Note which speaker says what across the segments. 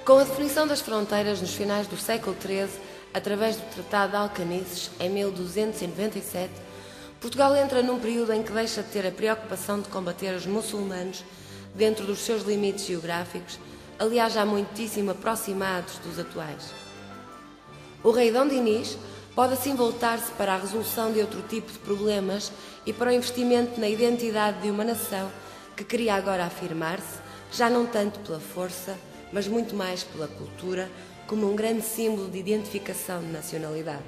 Speaker 1: Com a definição das fronteiras nos finais do século XIII, através do Tratado de Alcanices, em 1297, Portugal entra num período em que deixa de ter a preocupação de combater os muçulmanos dentro dos seus limites geográficos, aliás já muitíssimo aproximados dos atuais. O rei Dom Dinis pode assim voltar-se para a resolução de outro tipo de problemas e para o investimento na identidade de uma nação que queria agora afirmar-se, já não tanto pela força, mas muito mais pela cultura, como um grande símbolo de identificação de nacionalidade.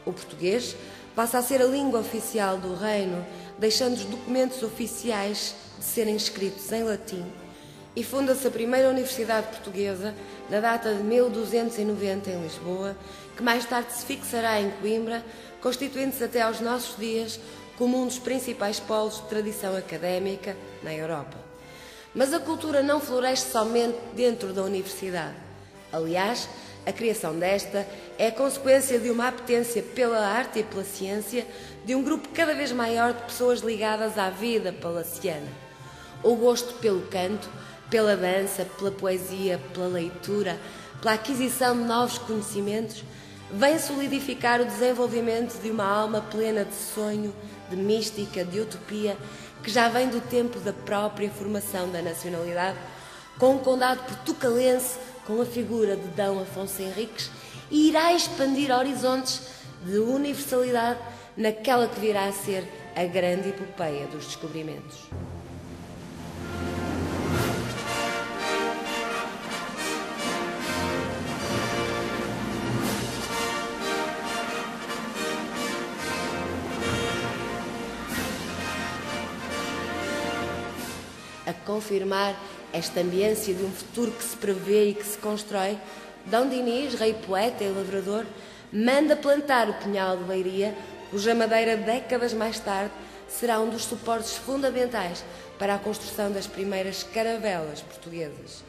Speaker 1: O português passa a ser a língua oficial do reino, deixando os documentos oficiais de serem escritos em latim, e funda-se a primeira Universidade Portuguesa na data de 1290 em Lisboa, que mais tarde se fixará em Coimbra, constituindo-se até aos nossos dias como um dos principais polos de tradição académica na Europa. Mas a cultura não floresce somente dentro da universidade. Aliás, a criação desta é a consequência de uma apetência pela arte e pela ciência de um grupo cada vez maior de pessoas ligadas à vida palaciana. O gosto pelo canto, pela dança, pela poesia, pela leitura, pela aquisição de novos conhecimentos, vem solidificar o desenvolvimento de uma alma plena de sonho, de mística, de utopia, que já vem do tempo da própria formação da nacionalidade, com o condado portucalense, com a figura de D. Afonso Henriques, e irá expandir horizontes de universalidade naquela que virá a ser a grande epopeia dos descobrimentos. A confirmar esta ambiência de um futuro que se prevê e que se constrói, Dom Dinis, rei poeta e lavrador, manda plantar o Pinhal de Leiria, cuja madeira, décadas mais tarde, será um dos suportes fundamentais para a construção das primeiras caravelas portuguesas.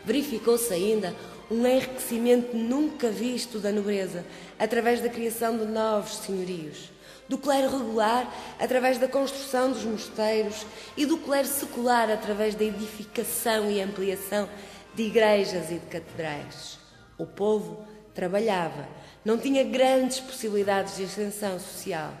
Speaker 1: Verificou-se ainda um enriquecimento nunca visto da nobreza, através da criação de novos senhorios, do clero regular através da construção dos mosteiros e do clero secular através da edificação e ampliação de igrejas e de catedrais. O povo trabalhava, não tinha grandes possibilidades de ascensão social.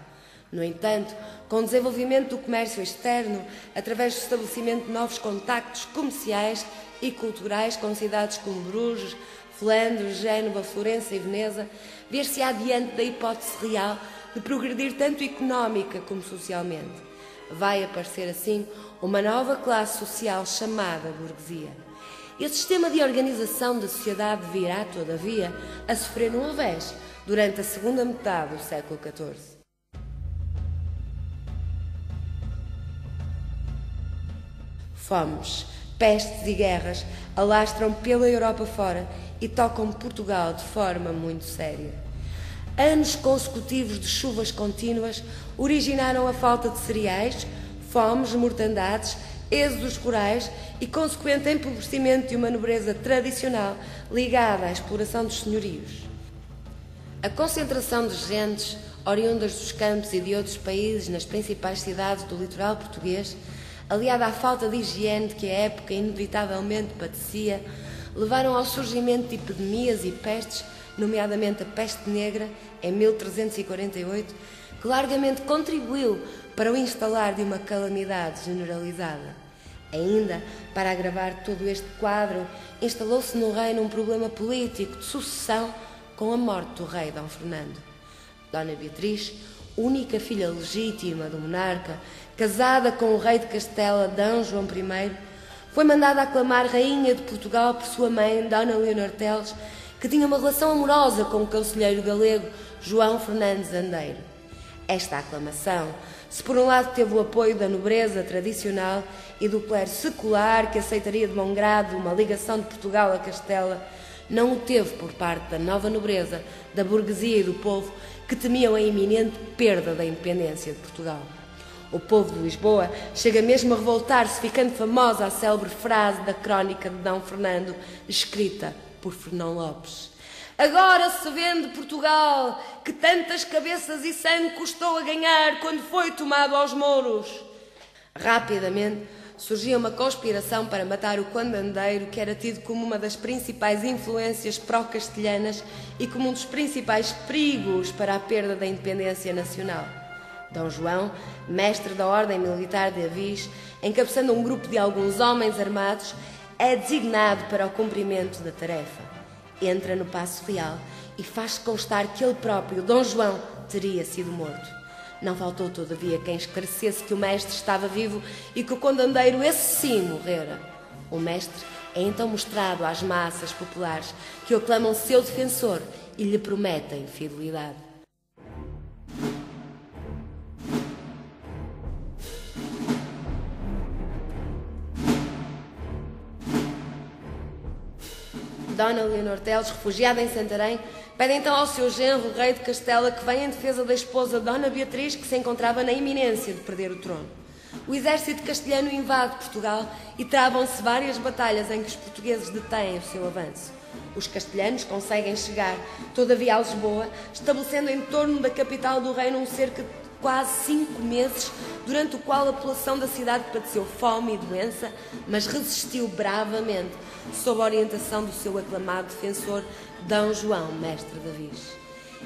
Speaker 1: No entanto, com o desenvolvimento do comércio externo, através do estabelecimento de novos contactos comerciais e culturais com cidades como Bruges, Flandres, Génova, Florença e Veneza, ver-se-á diante da hipótese real de progredir tanto económica como socialmente. Vai aparecer assim uma nova classe social chamada burguesia. Esse sistema de organização da sociedade virá, todavia, a sofrer um revés durante a segunda metade do século XIV. Fomes, pestes e guerras alastram pela Europa fora e tocam Portugal de forma muito séria. Anos consecutivos de chuvas contínuas originaram a falta de cereais, fomes, mortandades, êxodos rurais e consequente empobrecimento de uma nobreza tradicional ligada à exploração dos senhorios. A concentração de gentes oriundas dos campos e de outros países nas principais cidades do litoral português, aliada à falta de higiene de que a época inevitavelmente padecia, levaram ao surgimento de epidemias e pestes, nomeadamente a peste negra, em 1348, que largamente contribuiu para o instalar de uma calamidade generalizada. Ainda, para agravar todo este quadro, instalou-se no reino um problema político de sucessão com a morte do rei Dom Fernando. Dona Beatriz, única filha legítima do monarca, casada com o rei de Castela, D. João I, foi mandada aclamar rainha de Portugal por sua mãe, Dona Leonor Teles, que tinha uma relação amorosa com o conselheiro galego João Fernandes Andeiro. Esta aclamação, se por um lado teve o apoio da nobreza tradicional e do clero secular que aceitaria de bom grado uma ligação de Portugal a Castela, não o teve por parte da nova nobreza, da burguesia e do povo que temiam a iminente perda da independência de Portugal. O povo de Lisboa chega mesmo a revoltar-se, ficando famosa a célebre frase da crónica de D. Fernando, escrita por Fernão Lopes: "Agora se vende Portugal, que tantas cabeças e sangue custou a ganhar quando foi tomado aos mouros." Rapidamente surgia uma conspiração para matar o Conde-Andeiro, que era tido como uma das principais influências pró-castelhanas e como um dos principais perigos para a perda da independência nacional. Dom João, mestre da Ordem Militar de Avis, encabeçando um grupo de alguns homens armados, é designado para o cumprimento da tarefa. Entra no Paço Real e faz constar que ele próprio, Dom João, teria sido morto. Não faltou, todavia, quem esclarecesse que o mestre estava vivo e que o Conde-Andeiro, esse sim, morrera. O mestre é então mostrado às massas populares que o aclamam seu defensor e lhe prometem fidelidade. Dona Leonor Teles, refugiada em Santarém, pede então ao seu genro, o rei de Castela, que venha em defesa da esposa Dona Beatriz, que se encontrava na iminência de perder o trono. O exército castelhano invade Portugal e travam-se várias batalhas em que os portugueses detêm o seu avanço. Os castelhanos conseguem chegar, todavia, a Lisboa, estabelecendo em torno da capital do reino um cerco de quase 5 meses, durante o qual a população da cidade padeceu fome e doença, mas resistiu bravamente, sob a orientação do seu aclamado defensor, D. João, mestre de Avis.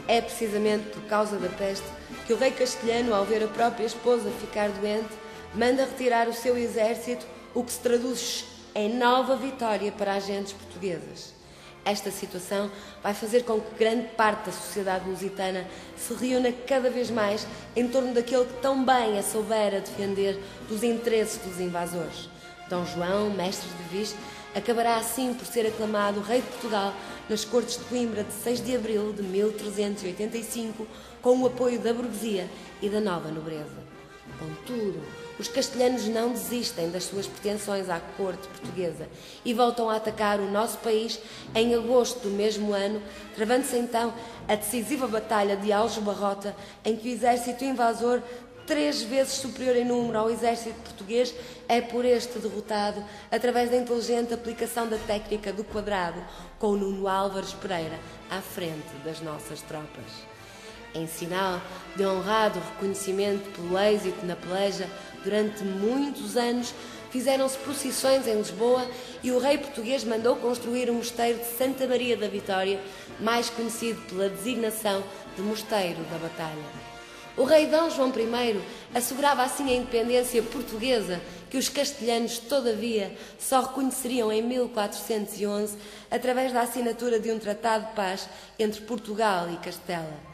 Speaker 1: É precisamente por causa da peste que o rei castelhano, ao ver a própria esposa ficar doente, manda retirar o seu exército, o que se traduz em nova vitória para as gentes portuguesas. Esta situação vai fazer com que grande parte da sociedade lusitana se reúna cada vez mais em torno daquele que tão bem a soubera defender dos interesses dos invasores. Dom João, mestre de Avis, acabará assim por ser aclamado rei de Portugal nas Cortes de Coimbra de 6 de abril de 1385, com o apoio da burguesia e da nova nobreza. Contudo, os castelhanos não desistem das suas pretensões à corte portuguesa e voltam a atacar o nosso país em agosto do mesmo ano, travando-se então a decisiva batalha de Aljubarrota, em que o exército invasor, 3 vezes superior em número ao exército português, é por este derrotado através da inteligente aplicação da técnica do quadrado, com Nuno Álvares Pereira à frente das nossas tropas. Em sinal de honrado reconhecimento pelo êxito na peleja, durante muitos anos fizeram-se procissões em Lisboa e o rei português mandou construir o mosteiro de Santa Maria da Vitória, mais conhecido pela designação de Mosteiro da Batalha. O rei D. João I assegurava assim a independência portuguesa, que os castelhanos, todavia, só reconheceriam em 1411 através da assinatura de um tratado de paz entre Portugal e Castela.